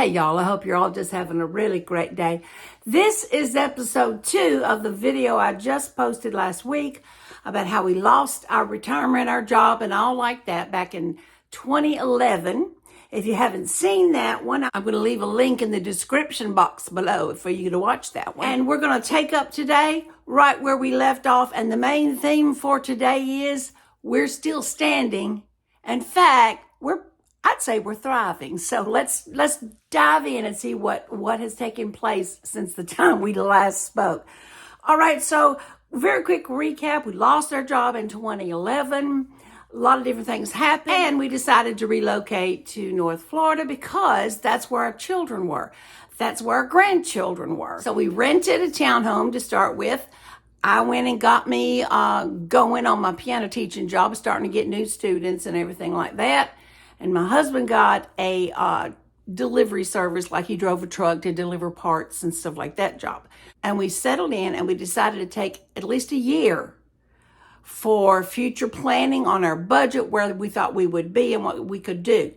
Hey y'all, I hope you're all just having a really great day. This is episode 2 of the video I just posted last week about how we lost our retirement, our job, and all like that back in 2011. If you haven't seen that one, I'm going to leave a link in the description box below for you to watch that one. And we're going to take up today right where we left off. And the main theme for today is we're still standing. In fact, I'd say we're thriving. So let's dive in and see what has taken place since the time we last spoke. All right, so very quick recap. We lost our job in 2011. A lot of different things happened, and we decided to relocate to North Florida because that's where our children were. That's where our grandchildren were. So we rented a townhome to start with. I went and got me going on my piano teaching job, starting to get new students and everything like that. And my husband got a delivery service, like he drove a truck to deliver parts and stuff like that job. And we settled in and we decided to take at least a year for future planning on our budget, where we thought we would be and what we could do.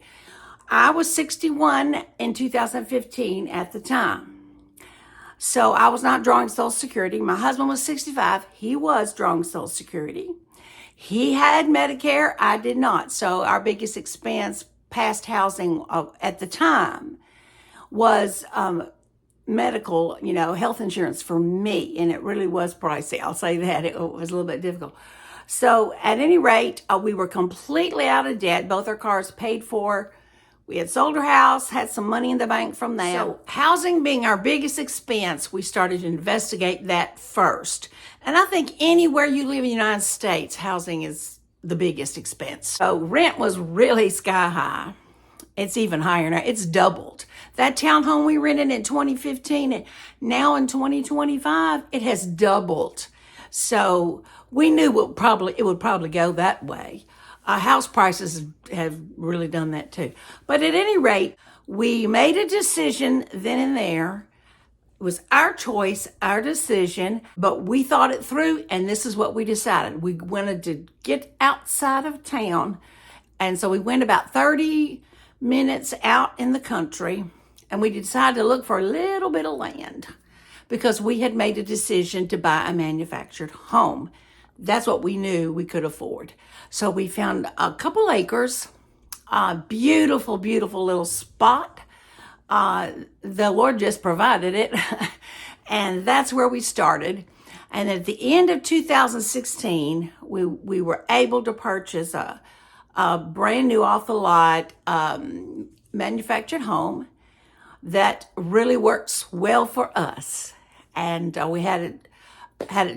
I was 61 in 2015 at the time. So I was not drawing Social Security. My husband was 65. He was drawing Social Security. He had Medicare. I did not. So our biggest expense past housing at the time was medical, health insurance for me. And it really was pricey. I'll say that. It was a little bit difficult. So at any rate, we were completely out of debt. Both our cars paid for. We had sold our house, had some money in the bank from that. So housing being our biggest expense, we started to investigate that first. And I think anywhere you live in the United States, housing is the biggest expense. So rent was really sky high. It's even higher now. It's doubled. That townhome we rented in 2015, and now in 2025, it has doubled. So we knew it would probably go that way. House prices have really done that too. But at any rate, we made a decision then and there. It was our choice, our decision, but we thought it through, and this is what we decided. We wanted to get outside of town, and so we went about 30 minutes out in the country, and we decided to look for a little bit of land because we had made a decision to buy a manufactured home. That's what we knew we could afford. So we found a couple acres, a beautiful, beautiful little spot. The Lord just provided it. And that's where we started. And at the end of 2016, we were able to purchase a brand new off the lot manufactured home that really works well for us. And we had it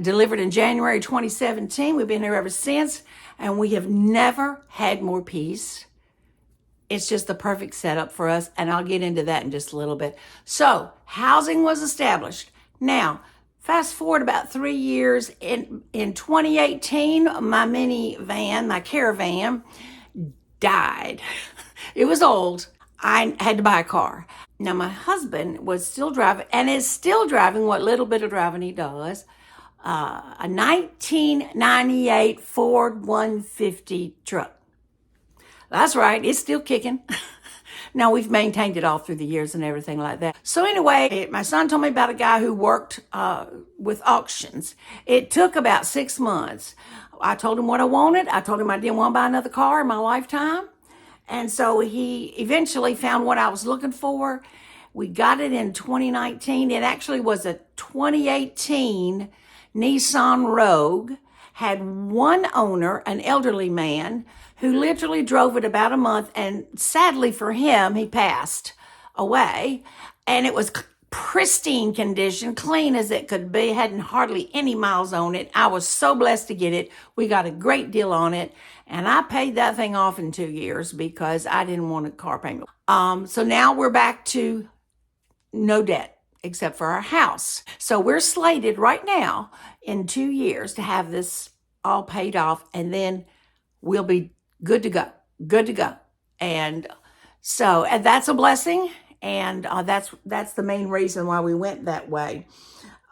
delivered in January 2017. We've been here ever since, and we have never had more peace. It's just the perfect setup for us, and I'll get into that in just a little bit. So housing was established. Now, fast forward about 3 years. In 2018, my minivan, my caravan, died. It was old. I had to buy a car. Now, my husband was still driving, and is still driving what little bit of driving he does, a 1998 Ford 150 truck. That's right, it's still kicking. Now, we've maintained it all through the years and everything like that. So anyway, my son told me about a guy who worked with auctions. It took about 6 months. I told him what I wanted. I told him I didn't want to buy another car in my lifetime. And so he eventually found what I was looking for. We got it in 2019. It actually was a 2018 Nissan Rogue, had one owner, an elderly man, who literally drove it about a month, and sadly for him, he passed away. And it was pristine condition, clean as it could be, hadn't hardly any miles on it. I was so blessed to get it. We got a great deal on it, and I paid that thing off in 2 years because I didn't want a car payment. So now we're back to no debt except for our house. So we're slated right now in 2 years to have this all paid off, and then we'll be good to go. And so, and that's a blessing. And that's the main reason why we went that way.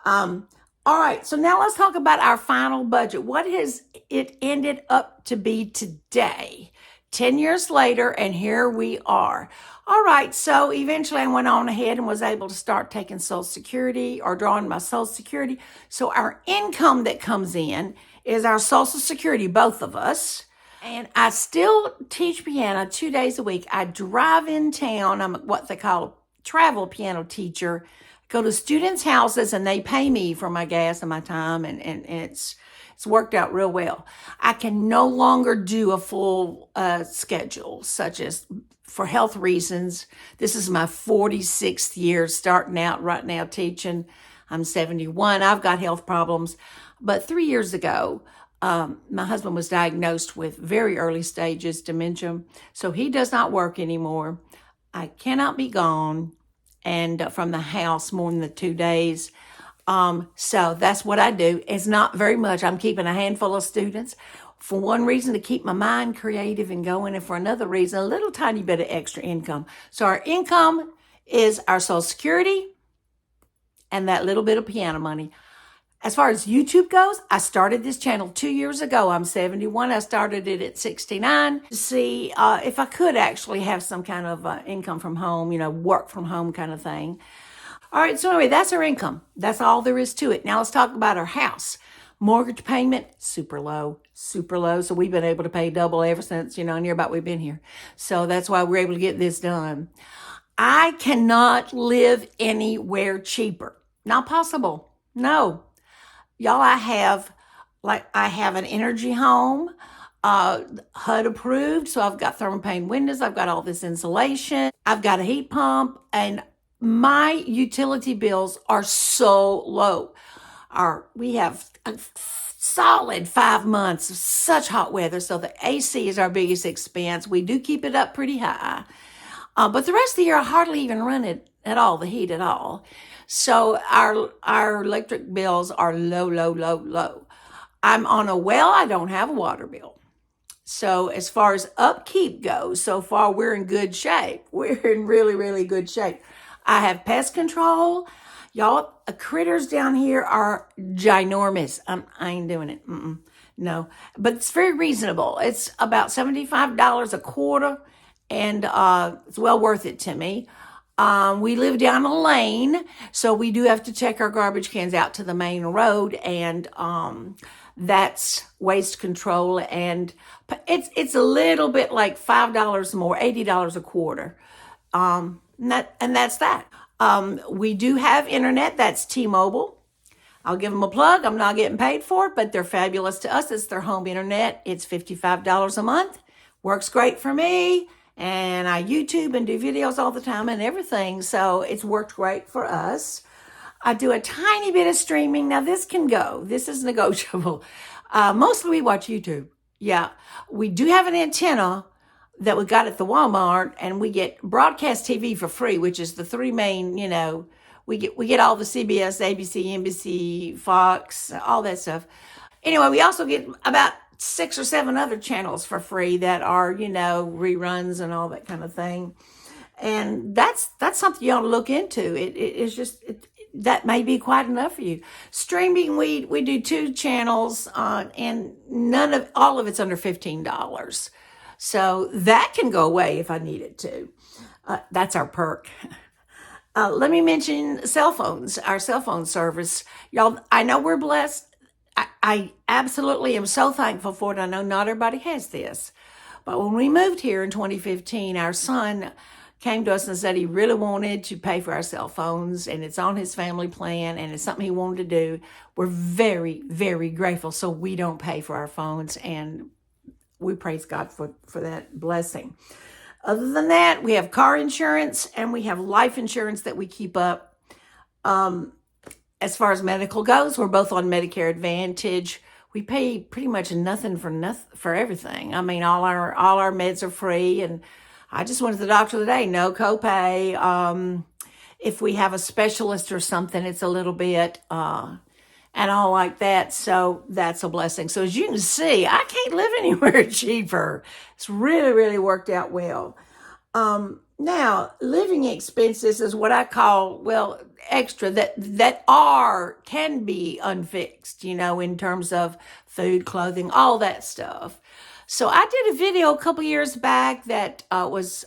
All right, so now let's talk about our final budget. What has it ended up to be today? 10 years later, and here we are. All right, so eventually I went on ahead and was able to start taking Social Security or drawing my Social Security. So our income that comes in is our Social Security, both of us. And I still teach piano 2 days a week. I drive in town. I'm what they call a travel piano teacher. Go to students' houses and they pay me for my gas and my time, and it's worked out real well. I can no longer do a full schedule, such as for health reasons. This is my 46th year starting out right now teaching. I'm 71. I've got health problems. But 3 years ago, my husband was diagnosed with very early stages dementia. So he does not work anymore. I cannot be gone and from the house more than the 2 days. So that's what I do. It's not very much. I'm keeping a handful of students. For one reason, to keep my mind creative and going, and for another reason, a little tiny bit of extra income. So our income is our Social Security and that little bit of piano money. As far as YouTube goes, I started this channel 2 years ago. I'm 71. I started it at 69 to see if I could actually have some kind of income from home, work from home kind of thing. All right, so anyway, that's our income. That's all there is to it. Now let's talk about our house. Mortgage payment, super low, super low. So we've been able to pay double ever since, near about we've been here. So that's why we're able to get this done. I cannot live anywhere cheaper. Not possible. No. Y'all, I have an energy home, HUD approved. So I've got thermopane windows. I've got all this insulation. I've got a heat pump, and my utility bills are so low. We have a solid 5 months of such hot weather. So the AC is our biggest expense. We do keep it up pretty high. But the rest of the year, I hardly even run it at all, the heat at all. So our electric bills are low, low, low, low. I'm on a well. I don't have a water bill. So as far as upkeep goes, so far we're in good shape. We're in really, really good shape. I have pest control. Y'all, critters down here are ginormous. I ain't doing it. No, but it's very reasonable. It's about $75 a quarter, and it's well worth it to me. We live down a lane, so we do have to take our garbage cans out to the main road, and that's waste control, and it's a little bit like $5 more, $80 a quarter. And that's that. We do have internet. That's T-Mobile. I'll give them a plug. I'm not getting paid for it, but they're fabulous to us. It's their home internet. It's $55 a month. Works great for me. And I YouTube and do videos all the time and everything. So it's worked great for us. I do a tiny bit of streaming. Now this can go. This is negotiable. Mostly we watch YouTube. Yeah. We do have an antenna that we got at the Walmart, and we get broadcast TV for free, which is the three main, we get all the CBS, ABC, NBC, Fox, all that stuff. Anyway, we also get about 6 or 7 other channels for free that are, reruns and all that kind of thing. And that's something you ought to look into. It's just, that may be quite enough for you. Streaming, we do 2 channels, and all of it's under $15. So that can go away if I need it to. That's our perk. Let me mention cell phones, our cell phone service. Y'all, I know we're blessed. I absolutely am so thankful for it. I know not everybody has this. But when we moved here in 2015, our son came to us and said he really wanted to pay for our cell phones, and it's on his family plan, and it's something he wanted to do. We're very, very grateful. So we don't pay for our phones, and we praise God for that blessing. Other than that, we have car insurance and we have life insurance that we keep up. As far as medical goes, we're both on Medicare Advantage. We pay pretty much nothing for everything. I mean, all our meds are free, and I just went to the doctor today, no copay. If we have a specialist or something, it's a little bit and all like that. So that's a blessing. So as you can see, I can't live anywhere cheaper. It's really, really worked out well. Now, living expenses is what I call, extra that can be unfixed, in terms of food, clothing, all that stuff. So I did a video a couple years back that was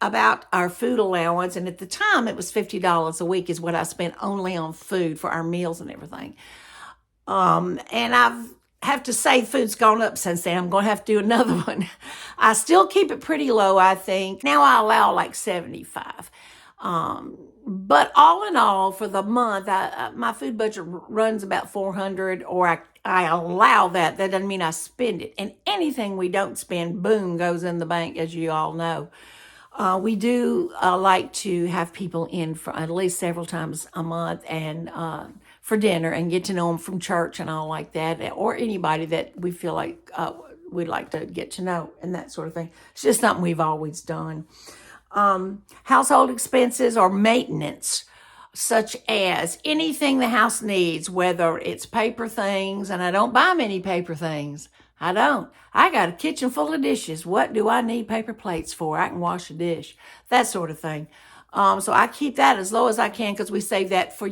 about our food allowance. And at the time, it was $50 a week is what I spent only on food for our meals and everything. And I've have to say food's gone up since then. I'm going to have to do another one. I still keep it pretty low, I think. Now I allow like 75. But all in all, for the month, my food budget runs about 400, or I allow that. That doesn't mean I spend it. And anything we don't spend, boom, goes in the bank, as you all know. We do like to have people in for at least several times a month and for dinner and get to know them from church and all like that, or anybody that we feel like we'd like to get to know and that sort of thing. It's just something we've always done. Household expenses or maintenance, such as anything the house needs, whether it's paper things, and I don't buy many paper things. I don't. I got a kitchen full of dishes. What do I need paper plates for? I can wash a dish, that sort of thing. So I keep that as low as I can because we save that for,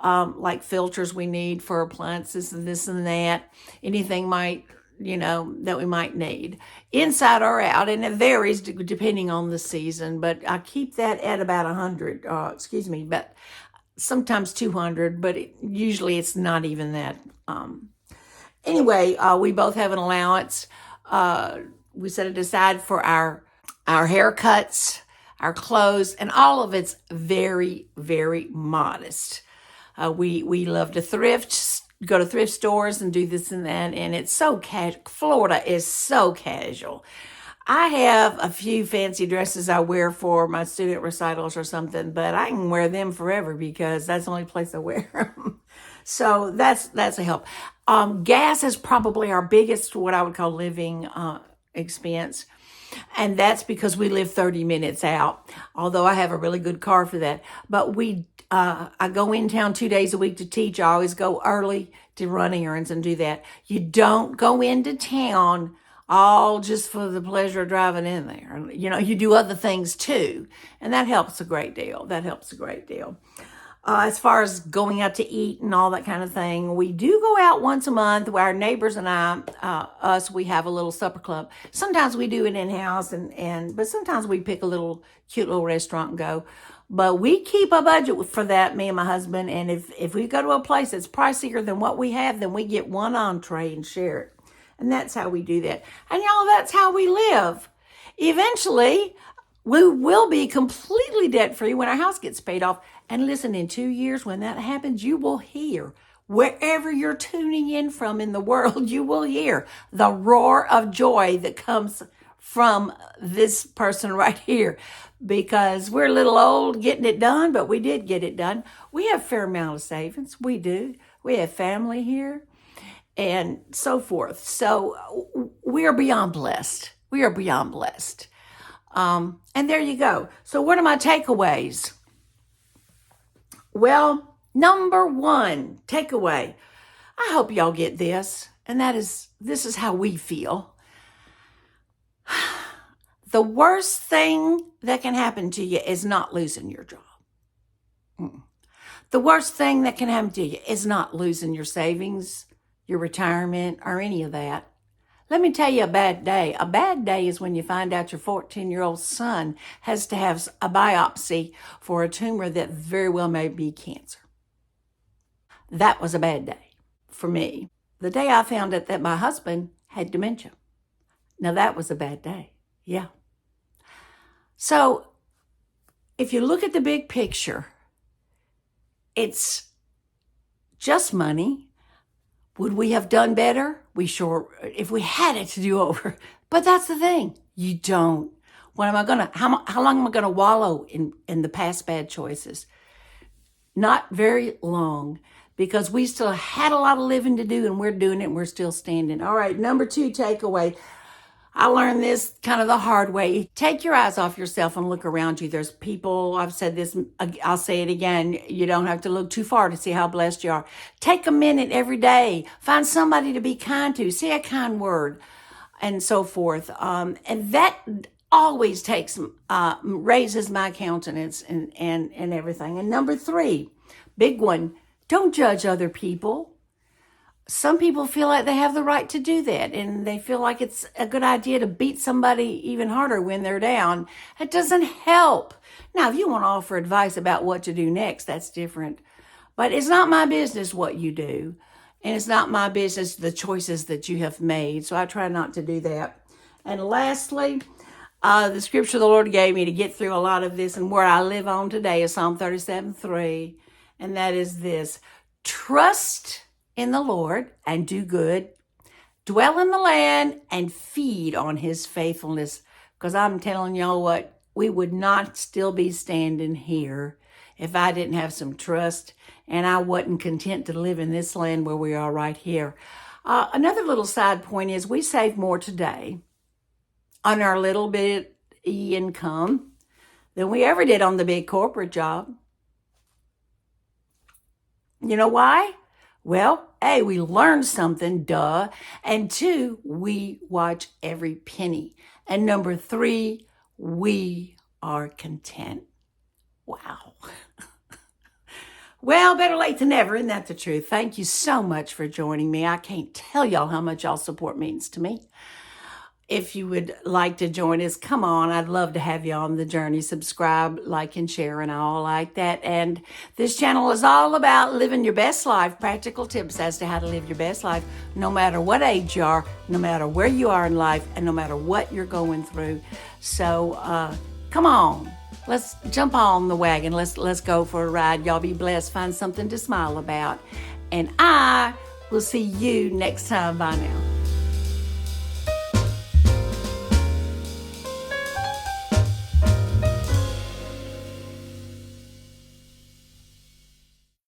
like filters we need for appliances and this and that. Anything that we might need, inside or out, and it varies depending on the season, but I keep that at about 100, but sometimes 200, but usually it's not even that. Anyway, we both have an allowance. We set it aside for our haircuts, our clothes, and all of it's very, very modest. We love to thrift, go to thrift stores and do this and that, and it's so casual. Florida is so casual. I have a few fancy dresses I wear for my student recitals or something, but I can wear them forever because that's the only place I wear them. So that's a help. Gas is probably our biggest, what I would call living expense. And that's because we live 30 minutes out, although I have a really good car for that. But I go in town 2 days a week to teach. I always go early to run errands and do that. You don't go into town all just for the pleasure of driving in there. You do other things too. And that helps a great deal. As far as going out to eat and all that kind of thing, we do go out once a month. Our neighbors and I, we have a little supper club. Sometimes we do it in-house, but sometimes we pick a cute little restaurant and go. But we keep a budget for that, me and my husband. And if we go to a place that's pricier than what we have, then we get one entree and share it. And that's how we do that. And y'all, that's how we live. Eventually, we will be completely debt-free when our house gets paid off. And listen, in 2 years, when that happens, you will hear, wherever you're tuning in from in the world, you will hear the roar of joy that comes from this person right here. Because we're a little old getting it done, but we did get it done. We have a fair amount of savings. We do. We have family here and so forth. So we are beyond blessed. And there you go. So what are my takeaways? Well, number one takeaway, I hope y'all get this, and this is how we feel. The worst thing that can happen to you is not losing your job. The worst thing that can happen to you is not losing your savings, your retirement, or any of that. Let me tell you a bad day. A bad day is when you find out your 14-year-old son has to have a biopsy for a tumor that very well may be cancer. That was a bad day for me. The day I found out that my husband had dementia. Now that was a bad day. Yeah. So if you look at the big picture, it's just money. Would we have done better? If we had it to do over. But that's the thing. You don't. How long am I going to wallow in the past bad choices? Not very long, because we still had a lot of living to do, and we're doing it, and we're still standing. All right, number 2 takeaway. I learned this kind of the hard way. Take your eyes off yourself and look around you. There's people, I've said this, I'll say it again. You don't have to look too far to see how blessed you are. Take a minute every day. Find somebody to be kind to. Say a kind word and so forth. And that always raises my countenance and everything. And number 3, big one, don't judge other people. some people feel like they have the right to do that, and they feel like it's a good idea to beat somebody even harder when they're down. It doesn't help. Now, if you want to offer advice about what to do next, that's different. But it's not my business what you do, and it's not my business the choices that you have made. So I try not to do that. And lastly, the scripture the Lord gave me to get through a lot of this and where I live on today is Psalm 37:3, and that is this: trust in the Lord and do good, dwell in the land and feed on his faithfulness. Because I'm telling y'all what, we would not still be standing here if I didn't have some trust and I wasn't content to live in this land where we are right here. Another little side point is we save more today on our little bit income than we ever did on the big corporate job. You know why? Well, A, we learn something, duh. And 2, we watch every penny. And number 3, we are content. Wow. Well, better late than never. Isn't that the truth? Thank you so much for joining me. I can't tell y'all how much y'all support means to me. If you would like to join us, come on. I'd love to have you on the journey. Subscribe, like, and share, and all like that. And this channel is all about living your best life, practical tips as to how to live your best life, no matter what age you are, no matter where you are in life, and no matter what you're going through. So come on. Let's jump on the wagon. Let's go for a ride. Y'all be blessed. Find something to smile about. And I will see you next time. Bye now.